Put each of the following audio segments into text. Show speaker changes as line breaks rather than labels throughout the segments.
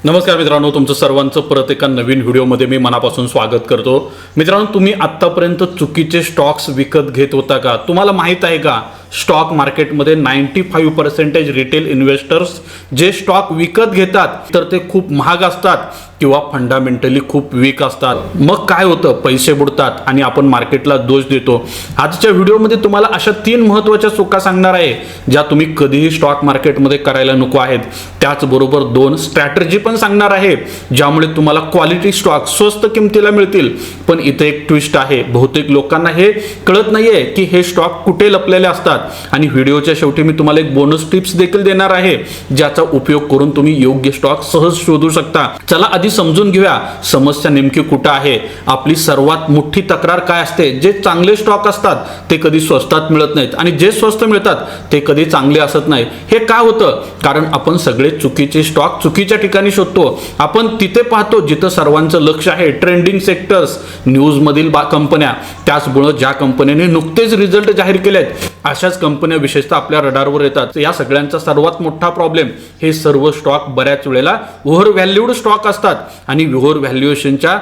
नमस्कार मित्रांनो, तुमचं सर्वांचं परत एका नवीन व्हिडिओमध्ये मी मनापासून स्वागत करतो। मित्रांनो, तुम्ही आत्तापर्यंत चुकीचे स्टॉक्स विकत घेत होता का? तुम्हाला माहित आहे का स्टॉक मार्केटमध्ये 95% रिटेल इन्व्हेस्टर्स जे स्टॉक विकत घेतात तर ते खूप महाग असतात किंवा फंडामेंटली खूप वीक असतात। मग काय होतं? पैसे बुडतात आणि आपण मार्केटला दोष देतो। आजच्या व्हिडिओमध्ये तुम्हाला अशा 3 महत्त्वाच्या चुका सांगणार आहे ज्या तुम्ही कधीही स्टॉक मार्केटमध्ये करायला नको आहेत। त्याचबरोबर 2 स्ट्रॅटेजी पण सांगणार आहे ज्यामुळे तुम्हाला क्वालिटी स्टॉक स्वस्त किमतीला मिळतील। पण इथे एक ट्विस्ट आहे, बहुतेक लोकांना हे कळत नाहीये की हे स्टॉक कुठे लपलेले असतात। आणि व्हिडिओच्या शेवटी मी तुम्हाला एक बोनस टिप्स देखील देणार आहे ज्याचा उपयोग करून तुम्ही योग्य स्टॉक सहज शोधू शकता। चला आधी समजून घेऊया समस्या नेमकी कुठे आहे। आपली सर्वात मोठी तक्रार काय असते? जे चांगले स्टॉक असतात ते कधी स्वस्तात मिळत नाहीत आणि जे स्वस्त मिळतात ते कधी चांगले असत नाही। हे का होतं? कारण आपण सगळे चुकीचे स्टॉक चुकीच्या ठिकाणी शोधतो। आपण तिथे पाहतो जिथे सर्वांचं लक्ष आहे, ट्रेंडिंग सेक्टर्स, न्यूज मधील कंपन्या। त्याचमुळे ज्या कंपन्यांनी नुकतेच रिझल्ट जाहीर केलेत अशाच कंपन्या विशेषतः आपल्या रडारवर येतात। या सगळ्यांचा सर्वात मोठा प्रॉब्लेम, हे सर्व स्टॉक बऱ्याच वेळेला ओव्हर व्हॅल्यूड स्टॉक असतात आणि ओव्हर व्हॅल्युएशनच्या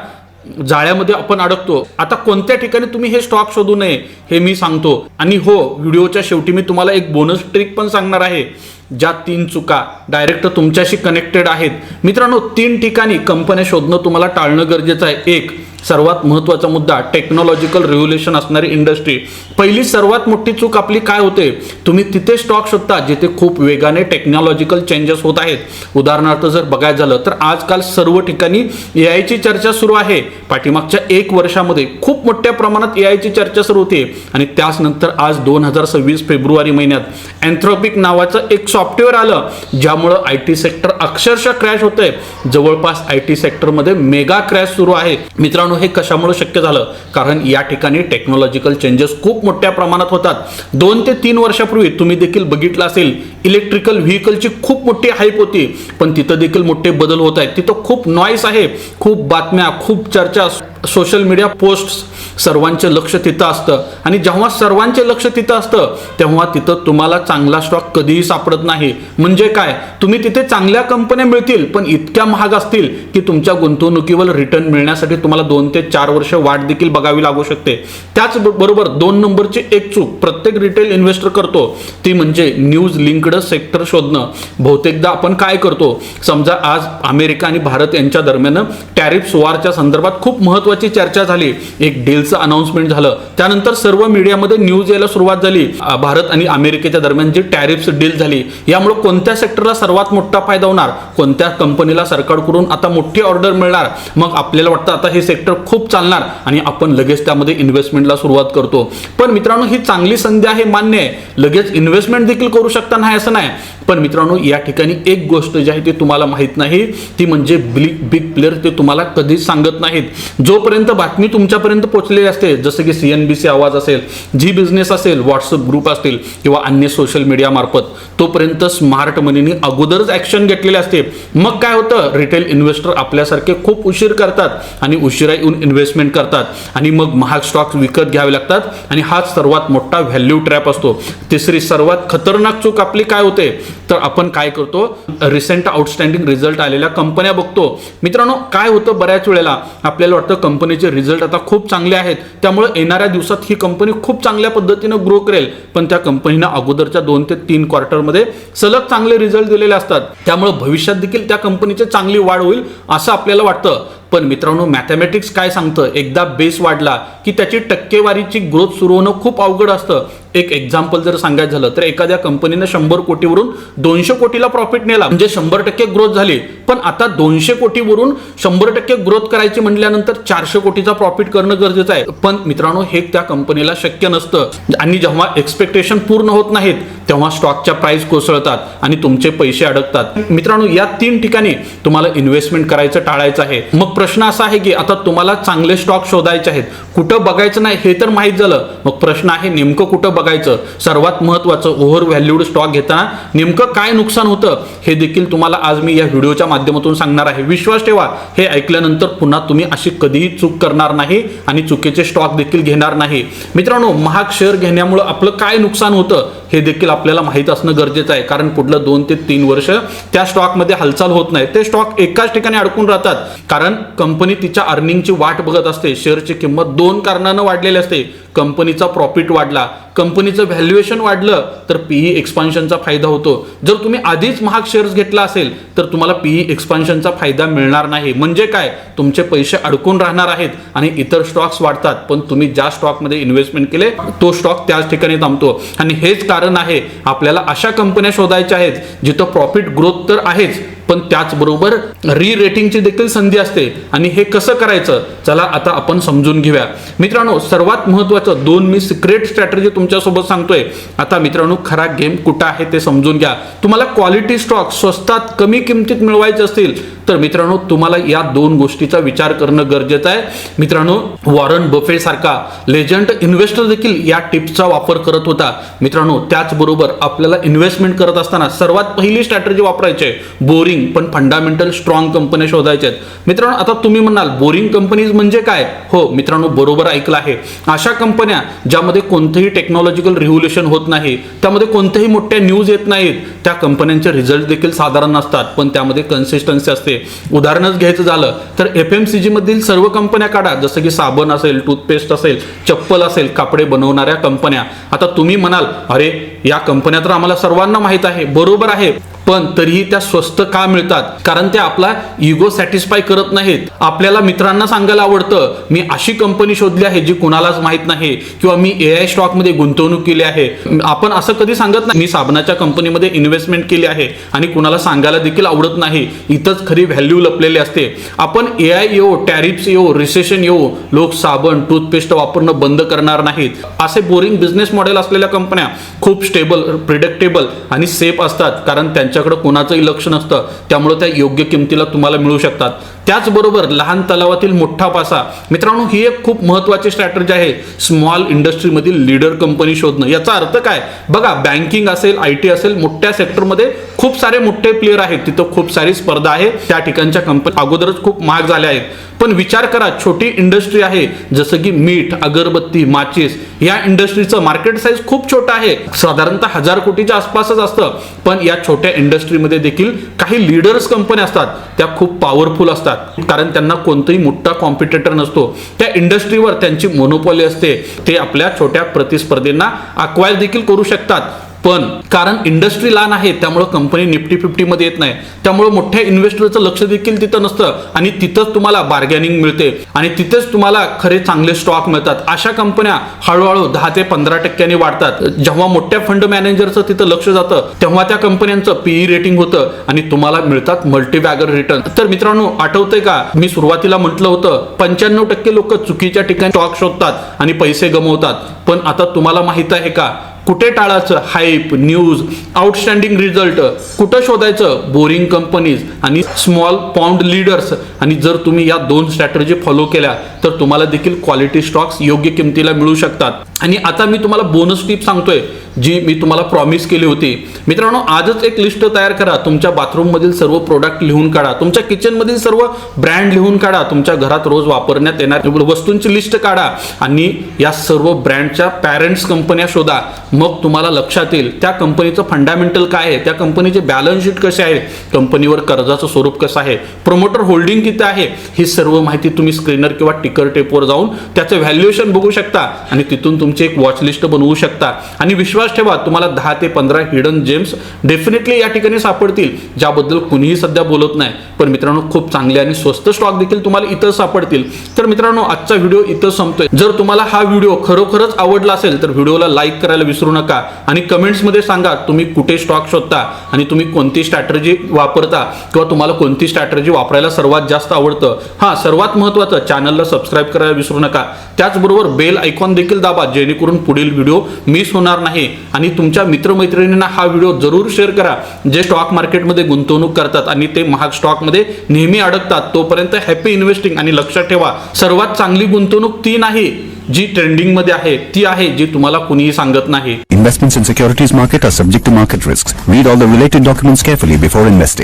जाळ्यामध्ये आपण अडकतो। आता कोणत्या ठिकाणी तुम्ही हे स्टॉक शोधू नये हे मी सांगतो। आणि हो, व्हिडिओच्या शेवटी मी तुम्हाला एक बोनस ट्रिक पण सांगणार आहे ज्या 3 चुका डायरेक्ट तुमच्याशी कनेक्टेड आहेत। मित्रांनो, 3 ठिकाणी कंपन्या शोधणं तुम्हाला टाळणं गरजेचं आहे। एक सर्वात महत्त्वाचा मुद्दा, टेक्नॉलॉजिकल रिव्होल्यूशन असणारी इंडस्ट्री। पहिली सर्वात मोठी चूक आपली काय होते? तुम्ही तिथे स्टॉक शोधता जिथे खूप वेगाने टेक्नॉलॉजिकल चेंजेस होत आहेत। उदाहरणार्थ जर बघायचं झालं तर आजकाल सर्व ठिकाणी AI ची चर्चा सुरू आहे। पाठीमागच्या 1 वर्षामध्ये खूप मोठ्या प्रमाणात AI ची चर्चा सुरू होती आणि त्यानंतर आज 2026 फेब्रुवारी महिन्यात एन्थ्रोपिक नावाचं एक सॉफ्टवेअर आलं ज्यामुळे IT सेक्टर अक्षरशः क्रॅश होतंय। जवळपास IT सेक्टरमध्ये मेगा क्रॅश सुरू आहे। मित्रांनो, हे कशामुळे शक्य झालं? कारण या ठिकाणी टेक्नॉलॉजिकल चेंजेस खूप मोठ्या प्रमाणात होतात। 2 ते 3 वर्षापूर्वी तुम्ही देखील बघितलं असेल, इलेक्ट्रिकल व्हेकलची खूप मोठी हाईप होती, पण तिथं देखील मोठे बदल होत आहेत। तिथं खूप नॉईस आहे, खूप बातम्या, खूप चर्चा, सोशल मीडिया पोस्ट्स, सर्वांचे लक्ष तिथं असतं। आणि जेव्हा सर्वांचे लक्ष तिथं असतं तेव्हा तिथं तुम्हाला चांगला स्टॉक कधीही सापडत नाही। म्हणजे काय? तुम्ही तिथे चांगल्या कंपन्या मिळतील पण इतक्या महाग असतील की तुमच्या गुंतवणुकीवर रिटर्न मिळण्यासाठी तुम्हाला 2 ते 4 वर्ष वाट देखील बघावी लागू शकते। त्याचबरोबर 2 नंबरची एक चूक प्रत्येक रिटेल इन्व्हेस्टर करतो ती म्हणजे न्यूज लिंक्ड सेक्टर शोधणं। बहुतेकदा आपण काय करतो? समजा आज अमेरिका आणि भारत यांच्या दरम्यान टॅरिफ वॉरच्या संदर्भात खूप महत्त्वाची चर्चा झाली, एक डीलचं अनाउन्समेंट झालं, त्यानंतर सर्व मीडियामध्ये न्यूज यायला सुरुवात झाली भारत आणि अमेरिकेच्या दरम्यान जी टॅरिफ डील झाली यामुळे कोणत्या सेक्टरला सर्वात मोठा फायदा होणार, कोणत्या कंपनीला सरकारकडून आता मोठी ऑर्डर मिळणार। मग आपल्याला वाटतं आता हे सेक्टर खूप चालणार आणि आपण लगेच त्यामध्ये इन्व्हेस्टमेंटला सुरुवात करतो। पण मित्रांनो, ही चांगली संधी आहे, मान्य आहे, लगेच इन्व्हेस्टमेंट देखील करू शकता, नाही असं नाही। पण मित्रांनो, या ठिकाणी एक गोष्ट जी आहे ती तुम्हाला माहित नाही, ती म्हणजे बिग प्लेयर ते तुम्हाला कधीच सांगत नाहीत। जोपर्यंत बातमी तुमच्यापर्यंत पोहोचलेली असते, जसं की CNBC आवाज असेल, जी बिझनेस असेल, व्हॉट्सअप ग्रुप असतील किंवा अन्य सोशल मीडिया मार्फत, तोपर्यंत स्मार्ट मनीने अगोदरच ऍक्शन घेतलेले असते। मग काय होतं? रिटेल इन्व्हेस्टर आपल्यासारखे खूप उशीर करतात आणि उशिरा येऊन इन्व्हेस्टमेंट करतात आणि मग महाग स्टॉक्स विकत घ्यावे लागतात आणि हाच सर्वात मोठा व्हॅल्यू ट्रॅप असतो। तिसरी सर्वात खतरनाक चूक आपली काय होते? तर आपण काय करतो? रिसेंट आउटस्टँडिंग रिझल्ट आलेल्या कंपन्या बघतो। मित्रांनो, काय होतं? बऱ्याच वेळेला आपल्याला वाटतं कंपनीचे रिझल्ट आता खूप चांगले आहेत त्यामुळे येणाऱ्या दिवसात ही कंपनी खूप चांगल्या पद्धतीने ग्रो करेल, पण त्या कंपनीनं अगोदरच्या 2 ते 3 क्वार्टरमध्ये सलग चांगले रिझल्ट दिलेले असतात, त्यामुळे भविष्यात देखील त्या कंपनीची चांगली वाढ होईल असं आपल्याला वाटतं। पण मित्रांनो, मॅथमॅटिक्स काय सांगतं? एकदा बेस वाढला की त्याची टक्केवारीची ग्रोथ सुरू होणं खूप अवघड असतं। एक एक्झाम्पल जर सांगायचं झालं तर एखाद्या कंपनीने 100 कोटीवरून 200 कोटीला प्रॉफिट नेला, म्हणजे 100% ग्रोथ झाली। पण आता 200 कोटीवरून 100% ग्रोथ करायची म्हटल्यानंतर 400 कोटीचा प्रॉफिट करणं गरजेचं आहे। पण मित्रांनो, हे त्या कंपनीला शक्य नसतं आणि जेव्हा एक्सपेक्टेशन पूर्ण होत नाहीत तेव्हा स्टॉकच्या प्राइस कोसळतात आणि तुमचे पैसे अडकतात। मित्रांनो, या 3 ठिकाणी तुम्हाला इन्व्हेस्टमेंट करायचं टाळायचं आहे। मग प्रश्न असा आहे की आता तुम्हाला चांगले स्टॉक शोधायचे आहेत, कुठं बघायचं नाही हे तर माहीत झालं। मग प्रश्न आहे नेमकं कुठं बघायचं? सर्वात महत्त्वाचं, ओव्हर व्हॅल्यूड स्टॉक घेताना नेमकं काय नुकसान होतं हे देखील तुम्हाला आज मी या व्हिडिओच्या माध्यमातून सांगणार आहे। विश्वास ठेवा, हे ऐकल्यानंतर पुन्हा तुम्ही अशी कधीही चूक करणार नाही आणि चुकीचे स्टॉक देखील घेणार नाही। मित्रांनो, महाग शेअर घेण्यामुळे आपलं काय नुकसान होतं हे देखील आपल्याला माहीत असणं गरजेचं आहे, कारण पुढलं 2 ते 3 वर्ष त्या स्टॉकमध्ये हालचाल होत नाही. ते स्टॉक एकाच ठिकाणी अडकून राहतात, कारण कंपनी तिच्या अर्निंगची वाट बघत असते. शेअरची किंमत 2 कारणानं वाढलेली असते. कंपनीचा प्रॉफिट वाढला, कंपनीचं व्हॅल्युएशन वाढलं तर पीई एक्सपान्शनचा फायदा होतो. जर तुम्ही आधीच महाग शेअर्स घेतला असेल तर तुम्हाला पीई एक्सपान्शनचा फायदा मिळणार नाही. म्हणजे काय, तुमचे पैसे अडकून राहणार आहेत आणि इतर स्टॉक्स वाढतात, पण तुम्ही ज्या स्टॉकमध्ये इन्व्हेस्टमेंट केले तो स्टॉक त्याच ठिकाणी थांबतो. आणि हेच कारण आहे आपल्याला अशा कंपन्या शोधायच्या आहेत जिथं प्रॉफिट ग्रोथ तर आहेच, पण त्याचबरोबर री रेटिंगची देखील संधी असते. आणि हे कसं करायचं, चला आता आपण समजून घेऊया. मित्रांनो, सर्वात महत्त्वाचं 2 मी सिक्रेट स्ट्रॅटेजी तुमच्यासोबत सांगतोय. आता मित्रांनो, खरा गेम कुठं आहे ते समजून घ्या. तुम्हाला क्वालिटी स्टॉक स्वस्तात कमी किमतीत मिळवायचे असतील तर मित्रांनो तुम्हाला या 2 गोष्टीचा विचार करणं गरजेचं आहे. मित्रांनो, वॉरन बफेट सारखा लेजंड इन्व्हेस्टर देखील या टिप्सचा वापर करत होता. मित्रांनो, त्याचबरोबर आपल्याला इन्व्हेस्टमेंट करत असताना सर्वात पहिली स्ट्रॅटेजी वापरायची आहे, बोरिंग पण फंडामेंटल स्ट्रॉंग कंपन्या शोधायच्या आहेत. मित्रांनो, आता तुम्ही म्हणाल बोरिंग कंपनीज म्हणजे काय? हो मित्रांनो, बरोबर ऐकलं आहे. अशा कंपन्या ज्यामध्ये कोणतेही टेक्नॉलॉजिकल रिव्होल्युशन होत नाही, त्यामध्ये कोणत्याही मोठ्या न्यूज येत नाहीत, त्या कंपन्यांचे रिझल्ट देखील साधारण असतात, पण त्यामध्ये कन्सिस्टन्सी असते. उदाहरणच घ्यायचं झालं तर FMCG मधील सर्व कंपन्या काढा, जसं की साबण असेल, टूथपेस्ट असेल, चप्पल असेल, कापडे बनवणाऱ्या कंपन्या. आता तुम्ही म्हणाल अरे या कंपन्या तर आम्हाला सर्वांना माहित आहे. बरोबर आहे, पण तरीही त्या स्वस्त का मिळतात? कारण त्या आपला इगो सॅटिस्फाय करत नाहीत. आपल्याला मित्रांना सांगायला आवडतं मी अशी कंपनी शोधली आहे जी कुणालाच माहित नाही, किंवा मी AI स्टॉक मध्ये गुंतवणूक केली आहे. आपण असं कधी सांगत नाही मी साबणाच्या कंपनीमध्ये इन्व्हेस्टमेंट केली आहे आणि कुणाला सांगायला देखील आवडत नाही. इथंच खरी व्हॅल्यू लपलेली असते. आपण AI येऊ, टॅरिफ्स येऊ, रिसेशन येऊ, लोक साबण टूथपेस्ट वापरणं बंद करणार नाहीत. असे बोरिंग बिझनेस मॉडेल असलेल्या कंपन्या खूप स्टेबल, प्रिडिक्टेबल आणि सेफ असतात, कारण त्यांच्याकडे कोणाचंही लक्ष नसतं. त्यामुळे त्या योग्य किमतीला तुम्हाला मिळू शकतात. त्याचबरोबर लहान तलावातील मोठा पासा. मित्रांनो, ही एक खूप महत्त्वाची स्ट्रॅटेजी आहे, स्मॉल इंडस्ट्रीमधील लीडर कंपनी शोधणं. याचा अर्थ काय बघा, बँकिंग असेल, IT असेल, मोठ्या सेक्टरमध्ये खूप सारे मोठे प्लेयर आहेत, तिथं खूप सारी स्पर्धा आहे. त्या ठिकाणच्या कंपनी अगोदरच खूप महाग झाल्या आहेत. पण विचार करा, छोटी इंडस्ट्री आहे जसं की मीठ, अगरबत्ती, माचीस, या इंडस्ट्रीचं मार्केट साईज खूप छोटा आहे, साधारणतः 1000 कोटीच्या आसपासच असतं. पण या छोट्या इंडस्ट्रीमध्ये देखील काही लीडर्स कंपन्या असतात, त्या खूप पॉवरफुल असतात, कारण त्यांना कोणताही मोठा कॉम्पिटिटर नसतो. त्या इंडस्ट्रीवर त्यांची मोनोपॉली असते. ते आपल्या छोट्या प्रतिस्पर्धींना अक्वायर देखील करू शकतात. पण कारण इंडस्ट्री लहान आहे त्यामुळे कंपनी निफ्टी 50 मध्ये येत नाही, त्यामुळे मोठ्या इन्व्हेस्टरचं लक्ष देखील तिथं नसतं आणि तिथंच तुम्हाला बार्गेनिंग मिळते आणि तिथेच तुम्हाला खरे चांगले स्टॉक मिळतात. अशा कंपन्या हळूहळू 10 ते 15% वाढतात. जेव्हा मोठ्या फंड मॅनेजरचं तिथं लक्ष जातं तेव्हा त्या कंपन्यांचं पीई रेटिंग होतं आणि तुम्हाला मिळतात मल्टीबॅगर रिटर्न. तर मित्रांनो, आठवतंय का मी सुरुवातीला म्हटलं होतं 95% लोक चुकीच्या ठिकाणी स्टॉक शोधतात आणि पैसे गमवतात. पण आता तुम्हाला माहित आहे का कुठे टाळायचं? Hype, news, outstanding result. कुठं शोधायचं? बोरिंग कंपनीज आणि स्मॉल पाऊंड लीडर्स. आणि जर तुम्ही या 2 स्ट्रॅटेजी फॉलो केल्या तर तुम्हाला देखील क्वालिटी स्टॉक्स योग्य किमतीला मिळू शकतात. आणि आता मी तुम्हाला बोनस टिप सांगतोय जी मी तुम्हाला प्रॉमिस केली होती. मित्रांनो, आजच एक लिस्ट तयार करा. तुमच्या बाथरूम मधील सर्व प्रोडक्ट लिहून काढा, तुमच्या किचन मधील सर्व ब्रँड लिहून काढा, तुमच्या घरात रोज वापरण्यात येणाऱ्या वस्तूंची लिस्ट काढा आणि या सर्व ब्रँडच्या पॅरेंट्स कंपन्या शोधा. मग तुम्हाला लक्षात येईल त्या कंपनीचं फंडामेंटल काय आहे, त्या कंपनीचे बॅलन्स शीट कसे आहे, कंपनीवर कर्जाचं स्वरूप कसं आहे, प्रमोटर होल्डिंग किती आहे, ही सर्व माहिती तुम्ही स्क्रीनर किंवा टिकर टेपवर जाऊन त्याचं व्हॅल्युएशन बघू शकता आणि तिथून तुमची एक वॉच लिस्ट बनवू शकता. आणि विश्वास ठेवा, तुम्हाला 10 ते 15 हिडन जेम्स डेफिनेटली या ठिकाणी सापडतील, ज्याबद्दल कुणीही सध्या बोलत नाही. पण मित्रांनो, खूप चांगले आणि स्वस्त स्टॉक देखील तुम्हाला इथं सापडतील. तर मित्रांनो, आजचा व्हिडिओ इथं संपतोय. जर तुम्हाला हा व्हिडिओ खरोखरच आवडला असेल तर व्हिडिओला लाईक करायला विसरू नका आणि कमेंट्स मध्ये सांगा तुम्ही कुठे स्टॉक शोधता आणि तुम्ही कोणती स्ट्रॅटेजी वापरता किंवा तुम्हाला कोणती स्ट्रॅटेजी वापरायला सर्वात जास्त आवडतं. हा, सर्वात महत्त्वाचं, चॅनलला सबस्क्राईब करायला विसरू नका. त्याचबरोबर बेल आयकॉन देखील दाबा, जेणेकरून पुढील व्हिडिओ मिस होणार नाही. आणि तुमच्या मित्रमैत्रिणींना हा व्हिडिओ जरूर शेअर करा जे स्टॉक मार्केटमध्ये गुंतवणूक करतात आणि ते महाग स्टॉकमध्ये नेहमी अडकतात. तोपर्यंत हॅपी इन्व्हेस्टिंग. आणि लक्षात ठेवा, सर्वात चांगली गुंतवणूक ती नाही जी ट्रेंडिंग मध्ये आहे, ती आहे जी तुम्हाला कुणीही सांगत नाही.
Investments in securities market are subject to market risks. Read all the related documents carefully before investing.